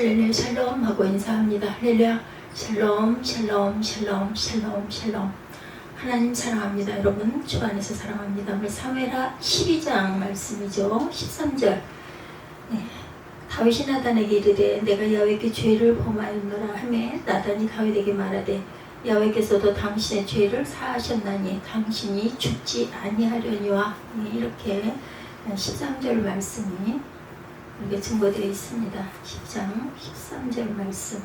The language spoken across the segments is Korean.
할렐루야 샬롬 하고 인사합니다. 할렐루야 샬롬 샬롬 샬롬 샬롬 샬롬. 하나님 사랑합니다. 여러분 주 안에서 사랑합니다. 오늘 사무엘하 12장 말씀이죠. 13절. 다윗이 나단에게 이르되 내가 야훼께 죄를 범하였노라 하매 나단이 다윗에게 말하되 야훼께서도 당신의 죄를 사하셨나니 당신이 죽지 아니하려니와. 이렇게 13절 말씀이 이렇게 증거되어 있습니다. 10장 13절 말씀.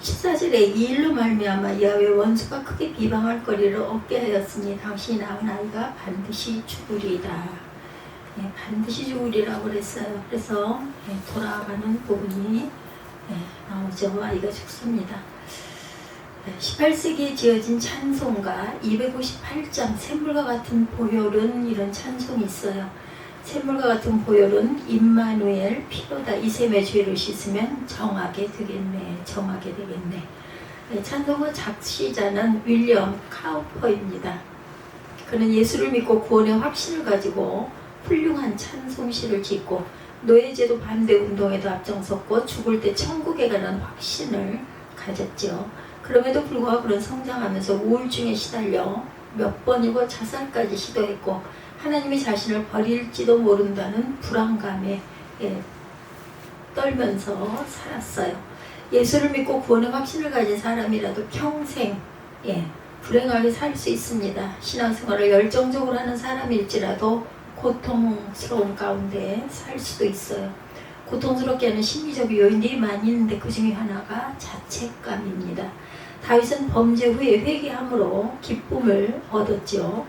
14절에 이 일로 말미암아 야훼 원수가 크게 비방할 거리를 얻게 하였으니 당신이 낳은 아이가 반드시 죽으리이다. 반드시 죽으리라고 그랬어요. 그래서 돌아가는 부분이 나오죠. 아이가 죽습니다. 18세기에 지어진 찬송가 258장 샘물과 같은 보혈은 이런 찬송이 있어요. 샘물과 같은 보혈은 임마누엘 피로다. 이 셈의 죄를 씻으면 정하게 되겠네. 정하게 되겠네. 찬송가 작시자는 윌리엄 카우퍼입니다. 그는 예수를 믿고 구원의 확신을 가지고 훌륭한 찬송시를 짓고 노예제도 반대 운동에도 앞장섰고 죽을 때 천국에 가는 확신을 가졌죠. 그럼에도 불구하고 그는 성장하면서 우울증에 시달려 몇 번이고 자살까지 시도했고 하나님이 자신을 버릴지도 모른다는 불안감에 떨면서 살았어요. 예수를 믿고 구원의 확신을 가진 사람이라도 평생 불행하게 살 수 있습니다. 신앙생활을 열정적으로 하는 사람일지라도 고통스러운 가운데 살 수도 있어요. 고통스럽게 하는 심리적 요인들이 많이 있는데 그 중에 하나가 자책감입니다. 다윗은 범죄 후에 회개함으로 기쁨을 얻었죠.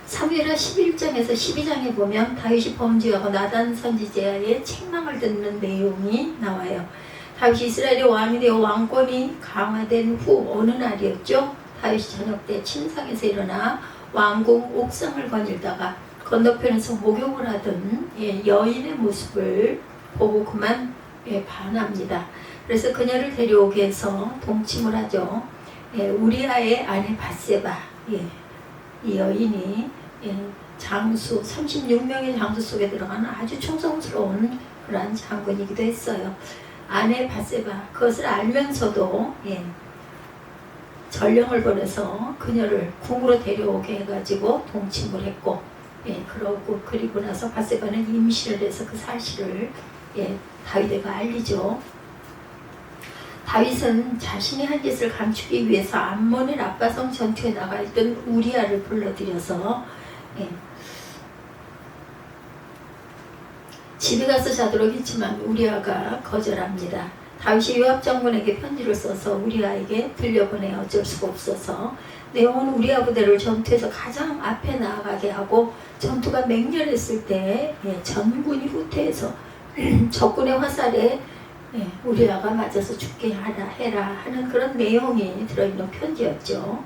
사무엘하 11장에서 12장에 보면 다윗이 범죄하고 나단 선지자의 책망을 듣는 내용이 나와요. 다윗이 이스라엘의 왕이 되어 왕권이 강화된 후 어느 날이었죠. 다윗이 저녁 때 침상에서 일어나 왕궁 옥상을 거닐다가 건너편에서 목욕을 하던 여인의 모습을 보고 그만 반합니다. 그래서 그녀를 데려오게 해서 동침을 하죠. 우리아의 아내 밧세바, 이 여인이 장수 36명의 장수 속에 들어가는 아주 충성스러운 그러한 장군이기도 했어요. 아내 밧세바, 그것을 알면서도 전령을 보내서 그녀를 궁으로 데려오게 해가지고 동침을 했고, 그리고 나서 밧세바는 임신을 해서 그 사실을 다윗에게 알리죠. 다윗은 자신이 한 짓을 감추기 위해서 암몬의 라빠성 전투에 나가 있던 우리아를 불러들여서 집에 가서 자도록 했지만 우리아가 거절합니다. 다윗이 요압 장군에게 편지를 써서 우리아에게 들려보내 어쩔 수가 없어서 내용은 우리아 부대를 전투에서 가장 앞에 나아가게 하고 전투가 맹렬했을 때 전군이 후퇴해서 적군의 화살에 우리아가 맞아서 죽게 해라 하는 그런 내용이 들어있는 편지였죠.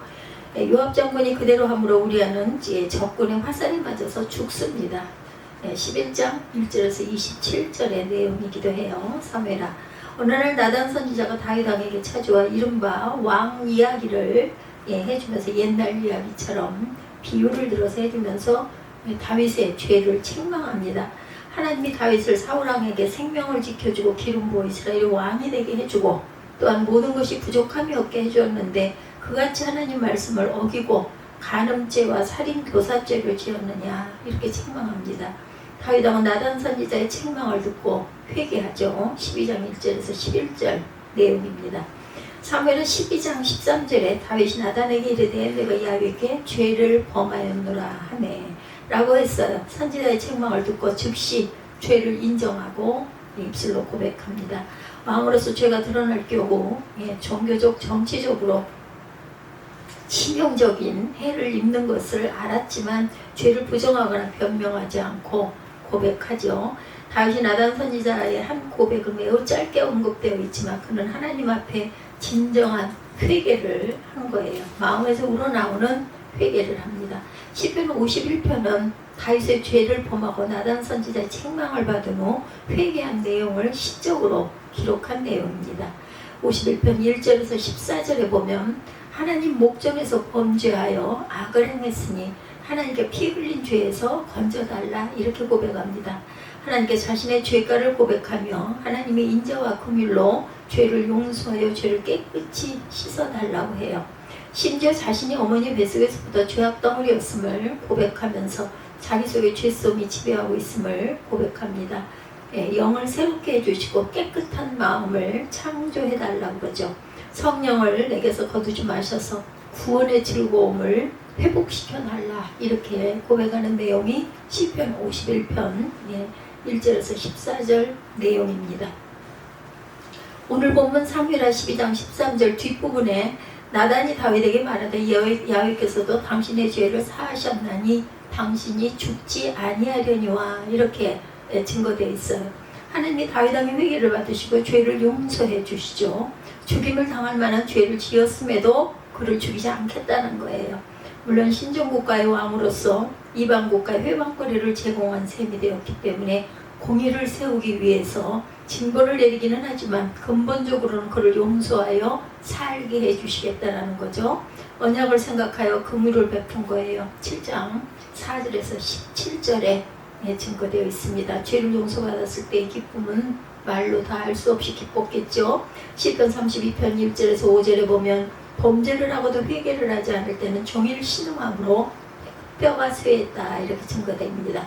요압 장군이 그대로 함으로 우리아는 적군의 화살에 맞아서 죽습니다. 11장 1절에서 27절의 내용이기도 해요. 사무엘하. 어느 날 나단 선지자가 다윗 왕에게 찾아와 이른바 왕 이야기를 해주면서 옛날 이야기처럼 비유를 들어서 해주면서 다윗의 죄를 책망합니다. 하나님이 다윗을 사울 왕에게 생명을 지켜주고 기름 부어 이스라엘의 왕이 되게 해주고 또한 모든 것이 부족함이 없게 해주었는데 그같이 하나님 말씀을 어기고 간음죄와 살인 교사죄를 지었느냐 이렇게 책망합니다. 다윗 왕은 나단 선지자의 책망을 듣고 회개하죠. 12장 1절에서 11절 내용입니다. 사무엘은 12장 13절에 다윗이 나단에게 이르되 내가 야훼께 죄를 범하였노라 하매 라고 했어요. 선지자의 책망을 듣고 즉시 죄를 인정하고 입술로 고백합니다. 왕으로서 죄가 드러날 경우 종교적 정치적으로 치명적인 해를 입는 것을 알았지만 죄를 부정하거나 변명하지 않고 고백하죠. 다윗이 나단 선지자의 한 고백은 매우 짧게 언급되어 있지만 그는 하나님 앞에 진정한 회개를 한 거예요. 마음에서 우러나오는 회개를 합니다. 시편 51편은 다윗의 죄를 범하고 나단 선지자의 책망을 받은 후 회개한 내용을 시적으로 기록한 내용입니다. 51편 1절에서 14절에 보면 하나님 목전에서 범죄하여 악을 행했으니 하나님께 피 흘린 죄에서 건져달라 이렇게 고백합니다. 하나님께 자신의 죄가를 고백하며 하나님의 인자와 긍휼로 죄를 용서하여 죄를 깨끗이 씻어달라고 해요. 심지어 자신이 어머니 뱃속에서부터 죄악 덩어리였음을 고백하면서 자기 속에 죄성이 지배하고 있음을 고백합니다. 영을 새롭게 해주시고 깨끗한 마음을 창조해달라고 그러죠. 성령을 내게서 거두지 마셔서 구원의 즐거움을 회복시켜달라, 이렇게 고백하는 내용이 시편 51편 1절에서 14절 내용입니다. 오늘 본문 사무엘하 12장 13절 뒷부분에 나단이 다윗에게 말하되 야훼께서도 당신의 죄를 사하셨나니 당신이 죽지 아니하려니와, 이렇게 증거되어 있어요. 하나님이 다윗왕의 회개를 받으시고 죄를 용서해 주시죠. 죽임을 당할 만한 죄를 지었음에도 그를 죽이지 않겠다는 거예요. 물론 신정국가의 왕으로서 이방 국가의 회방거리를 제공한 셈이 되었기 때문에 공의를 세우기 위해서 징벌을 내리기는 하지만 근본적으로는 그를 용서하여 살게 해주시겠다라는 거죠. 언약을 생각하여 긍휼을 베푼 거예요. 7장 4절에서 17절에 증거되어 있습니다. 죄를 용서받았을 때의 기쁨은 말로 다 알 수 없이 기뻤겠죠. 시편 32편 1절에서 5절에 보면 범죄를 하고도 회개를 하지 않을 때는 종일 신음함으로 뼈가 쇠했다, 이렇게 증거됩니다.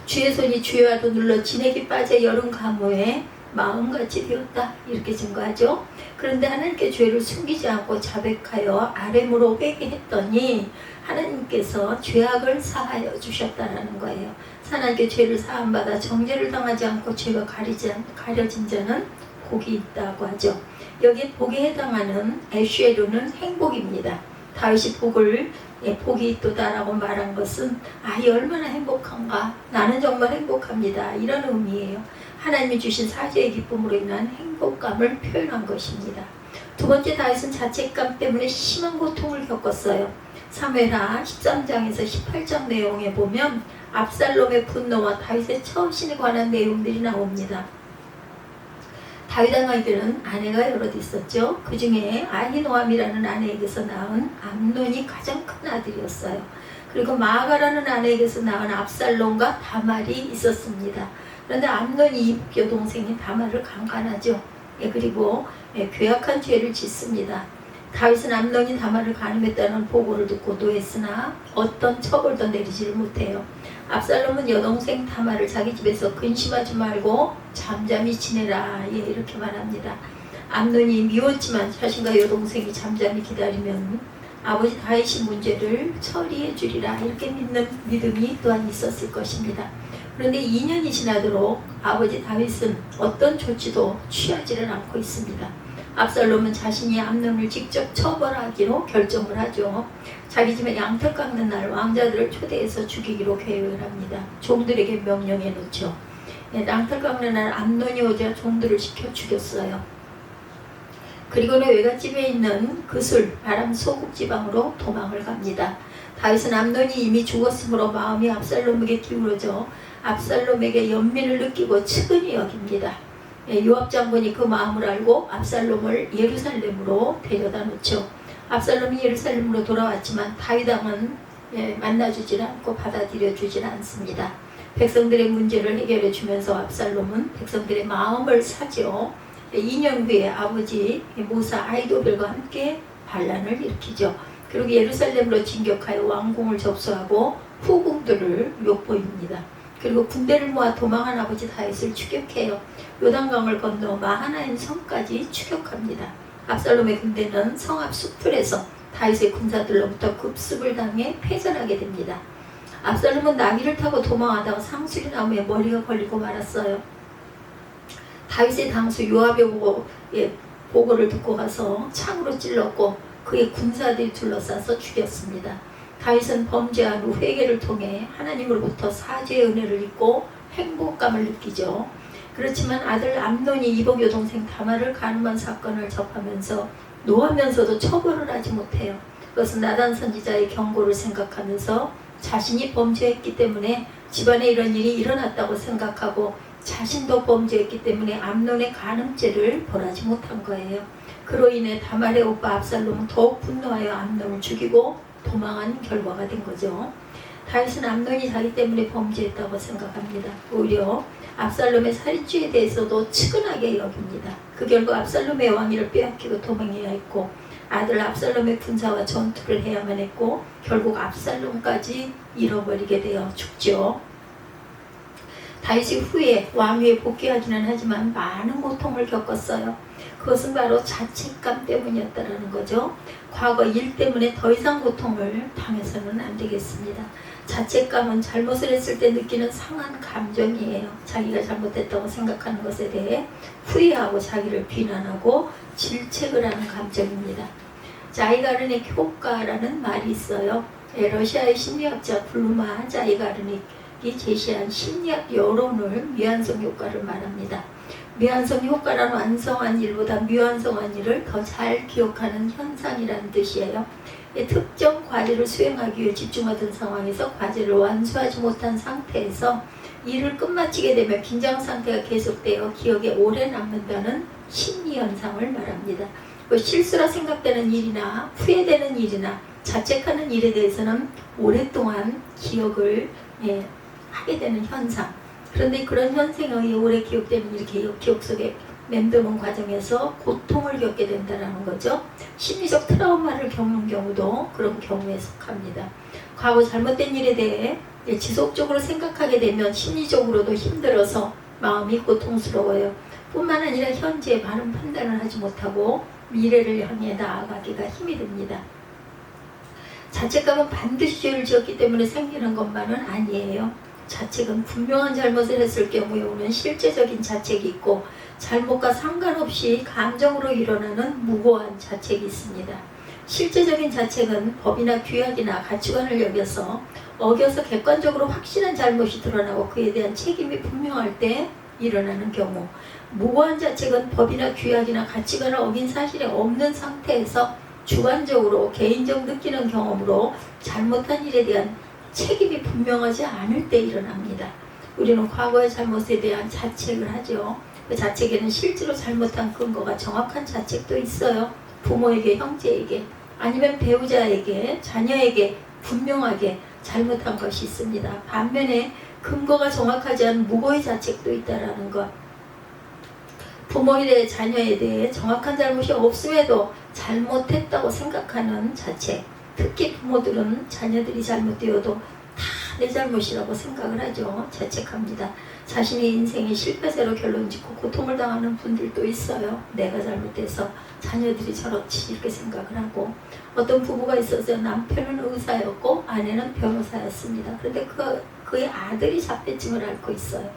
주의 손이 주야로 눌러 진액이 빠져 여름 가무에 마음같이 되었다, 이렇게 증거하죠. 그런데 하나님께 죄를 숨기지 않고 자백하여 아뢰므로 회개했더니 하나님께서 죄악을 사하여 주셨다라는 거예요. 하나님께 죄를 사함받아 정죄를 당하지 않고 죄가 가려진 자는 복이 있다고 하죠. 여기 복에 해당하는 에쉐루는 행복입니다. 다윗이 복이 있도다라고 말한 것은 이 얼마나 행복한가, 나는 정말 행복합니다, 이런 의미예요. 하나님이 주신 사죄의 기쁨으로 인한 행복감을 표현한 것입니다. 두 번째, 다윗은 자책감 때문에 심한 고통을 겪었어요. 사무엘하 13장에서 18장 내용에 보면 압살롬의 분노와 다윗의 처신에 관한 내용들이 나옵니다. 다윗왕에게는 아내가 여럿 있었죠. 그 중에 아히노암이라는 아내에게서 낳은 암논이 가장 큰 아들이었어요. 그리고 마아가라는 아내에게서 낳은 압살롬과 다말이 있었습니다. 그런데 암논이 이복 여동생인 다말을 강간하죠. 그리고 괴악한 죄를 짓습니다. 다윗은 암논이 다말을 간음했다는 보고를 듣고 노했으나 어떤 처벌도 내리지를 못해요. 압살롬은 여동생 다말을 자기 집에서 근심하지 말고 잠잠히 지내라, 이렇게 말합니다. 암논이 미웠지만 자신과 여동생이 잠잠히 기다리면 아버지 다윗이 문제를 처리해 주리라, 이렇게 믿는 믿음이 또한 있었을 것입니다. 그런데 2년이 지나도록 아버지 다윗은 어떤 조치도 취하지를 않고 있습니다. 압살롬은 자신이 암논을 직접 처벌하기로 결정을 하죠. 자기 집에 양털 깎는 날 왕자들을 초대해서 죽이기로 계획을 합니다. 종들에게 명령해 놓죠. 양털 깎는 날 암논이 오자 종들을 시켜 죽였어요. 그리고는 외갓집에 있는 그술 아람 소국 지방으로 도망을 갑니다. 다윗은 암논이 이미 죽었으므로 마음이 압살롬에게 기울어져 압살롬에게 연민을 느끼고 측은히 여깁니다. 요압 장군이 그 마음을 알고 압살롬을 예루살렘으로 데려다 놓죠. 압살롬이 예루살렘으로 돌아왔지만 다윗왕은 만나주질 않고 받아들여주질 않습니다. 백성들의 문제를 해결해 주면서 압살롬은 백성들의 마음을 사죠. 2년 후에 아버지 모사 아히도벨과 함께 반란을 일으키죠. 그리고 예루살렘으로 진격하여 왕궁을 접수하고 후궁들을 욕보입니다. 그리고 군대를 모아 도망한 아버지 다윗을 추격해요. 요단강을 건너 마하나임 성까지 추격합니다. 압살롬의 군대는 성 앞 수풀에서 다윗의 군사들로부터 급습을 당해 패전하게 됩니다. 압살롬은 나귀를 타고 도망하다가 상수리 나무에 머리가 걸리고 말았어요. 다윗의 당수 요압의 보고를 듣고 가서 창으로 찔렀고 그의 군사들이 둘러싸서 죽였습니다. 다윗은 범죄한 후 회개를 통해 하나님으로부터 사죄의 은혜를 입고 행복감을 느끼죠. 그렇지만 아들 암논이 이복 여동생 다말을 간음한 사건을 접하면서 노하면서도 처벌을 하지 못해요. 그것은 나단 선지자의 경고를 생각하면서 자신이 범죄했기 때문에 집안에 이런 일이 일어났다고 생각하고 자신도 범죄했기 때문에 암논의 간음죄를 벌하지 못한 거예요. 그로 인해 다말의 오빠 압살롬은 더욱 분노하여 암논을 죽이고 도망한 결과가 된 거죠. 다윗은 암논이 자기 때문에 범죄했다고 생각합니다. 오히려 압살롬의 살인죄에 대해서도 측은하게 여깁니다. 그 결과 압살롬의 왕위를 빼앗기고 도망해야 했고 아들 압살롬의 군사와 전투를 해야만 했고 결국 압살롬까지 잃어버리게 되어 죽죠. 다윗이 후에 왕위에 복귀하기는 하지만 많은 고통을 겪었어요. 그것은 바로 자책감 때문이었다는 거죠. 과거 일 때문에 더 이상 고통을 당해서는 안 되겠습니다. 자책감은 잘못을 했을 때 느끼는 상한 감정이에요. 자기가 잘못했다고 생각하는 것에 대해 후회하고 자기를 비난하고 질책을 하는 감정입니다. 자이가르닉 효과라는 말이 있어요. 러시아의 심리학자 블루마 자이가르닉이 제시한 심리학 여론을 미완성 효과를 말합니다. 미완성 효과란 완성한 일보다 미완성한 일을 더 잘 기억하는 현상이라는 뜻이에요. 특정 과제를 수행하기 위해 집중하던 상황에서 과제를 완수하지 못한 상태에서 일을 끝마치게 되면 긴장 상태가 계속되어 기억에 오래 남는다는 심리 현상을 말합니다. 실수라 생각되는 일이나 후회되는 일이나 자책하는 일에 대해서는 오랫동안 기억을 하게 되는 현상. 그런데 그런 현상이 오래 기억되는 이렇게 기억 속에 맴도는 과정에서 고통을 겪게 된다는 거죠. 심리적 트라우마를 겪는 경우도 그런 경우에 속합니다. 과거 잘못된 일에 대해 지속적으로 생각하게 되면 심리적으로도 힘들어서 마음이 고통스러워요. 뿐만 아니라 현재의 바른 판단을 하지 못하고 미래를 향해 나아가기가 힘이 듭니다. 자책감은 반드시 죄를 지었기 때문에 생기는 것만은 아니에요. 자책은 분명한 잘못을 했을 경우에 오는 실제적인 자책이 있고 잘못과 상관없이 감정으로 일어나는 무고한 자책이 있습니다. 실제적인 자책은 법이나 규약이나 가치관을 어겨서 객관적으로 확실한 잘못이 드러나고 그에 대한 책임이 분명할 때 일어나는 경우, 무고한 자책은 법이나 규약이나 가치관을 어긴 사실이 없는 상태에서 주관적으로 개인적 느끼는 경험으로 잘못한 일에 대한 책임이 분명하지 않을 때 일어납니다. 우리는 과거의 잘못에 대한 자책을 하죠. 그 자책에는 실제로 잘못한 근거가 정확한 자책도 있어요. 부모에게, 형제에게, 아니면 배우자에게, 자녀에게 분명하게 잘못한 것이 있습니다. 반면에 근거가 정확하지 않은 무고의 자책도 있다는 것. 부모에 대해, 자녀에 대해 정확한 잘못이 없음에도 잘못했다고 생각하는 자책. 특히 부모들은 자녀들이 잘못되어도 다 내 잘못이라고 생각을 하죠. 자책합니다. 자신의 인생의 실패세로 결론짓고 고통을 당하는 분들도 있어요. 내가 잘못해서 자녀들이 저렇지 이렇게 생각을 하고, 어떤 부부가 있어서 남편은 의사였고 아내는 변호사였습니다. 그런데 그의 아들이 자폐증을 앓고 있어요.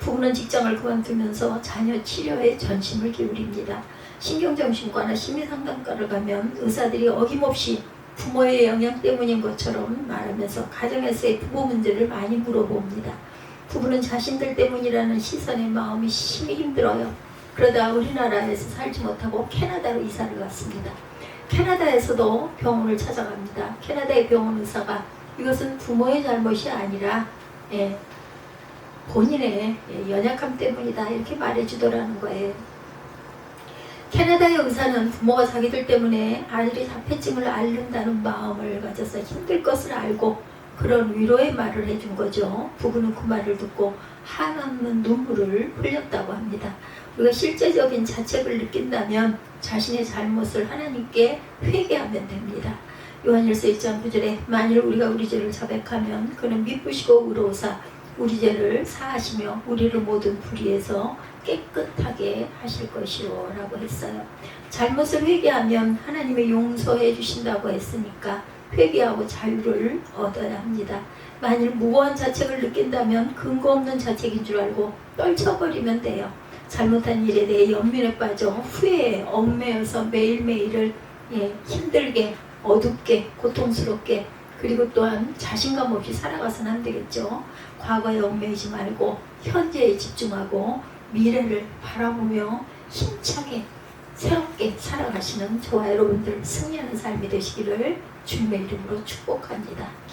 부부는 직장을 그만두면서 자녀 치료에 전심을 기울입니다. 신경정신과나 심리상담과를 가면 의사들이 어김없이 부모의 영향 때문인 것처럼 말하면서 가정에서의 부부 문제를 많이 물어봅니다. 부부는 자신들 때문이라는 시선에 마음이 심히 힘들어요. 그러다 우리나라에서 살지 못하고 캐나다로 이사를 갔습니다. 캐나다에서도 병원을 찾아갑니다. 캐나다의 병원 의사가 이것은 부모의 잘못이 아니라 본인의 연약함 때문이다 이렇게 말해주더라는 거예요. 캐나다의 의사는 부모가 자기들 때문에 아들이 자폐증을 앓는다는 마음을 가져서 힘들 것을 알고 그런 위로의 말을 해준 거죠. 부부는 그 말을 듣고 한없는 눈물을 흘렸다고 합니다. 우리가 실제적인 자책을 느낀다면 자신의 잘못을 하나님께 회개하면 됩니다. 요한일서 1장 9절에 만일 우리가 우리 죄를 자백하면 그는 미쁘시고 의로우사 우리 죄를 사하시며 우리를 모든 불의에서 깨끗하게 하실 것이요 라고 했어요. 잘못을 회개하면 하나님의 용서해 주신다고 했으니까 회개하고 자유를 얻어야 합니다. 만일 무고한 자책을 느낀다면 근거 없는 자책인 줄 알고 떨쳐버리면 돼요. 잘못한 일에 대해 연민에 빠져 후회에 얽매여서 매일매일을 힘들게 어둡게 고통스럽게 그리고 또한 자신감 없이 살아가서는 안 되겠죠. 과거에 얽매이지 말고 현재에 집중하고 미래를 바라보며 힘차게 새롭게 살아가시는 저와 여러분들 승리하는 삶이 되시기를 주님의 이름으로 축복합니다.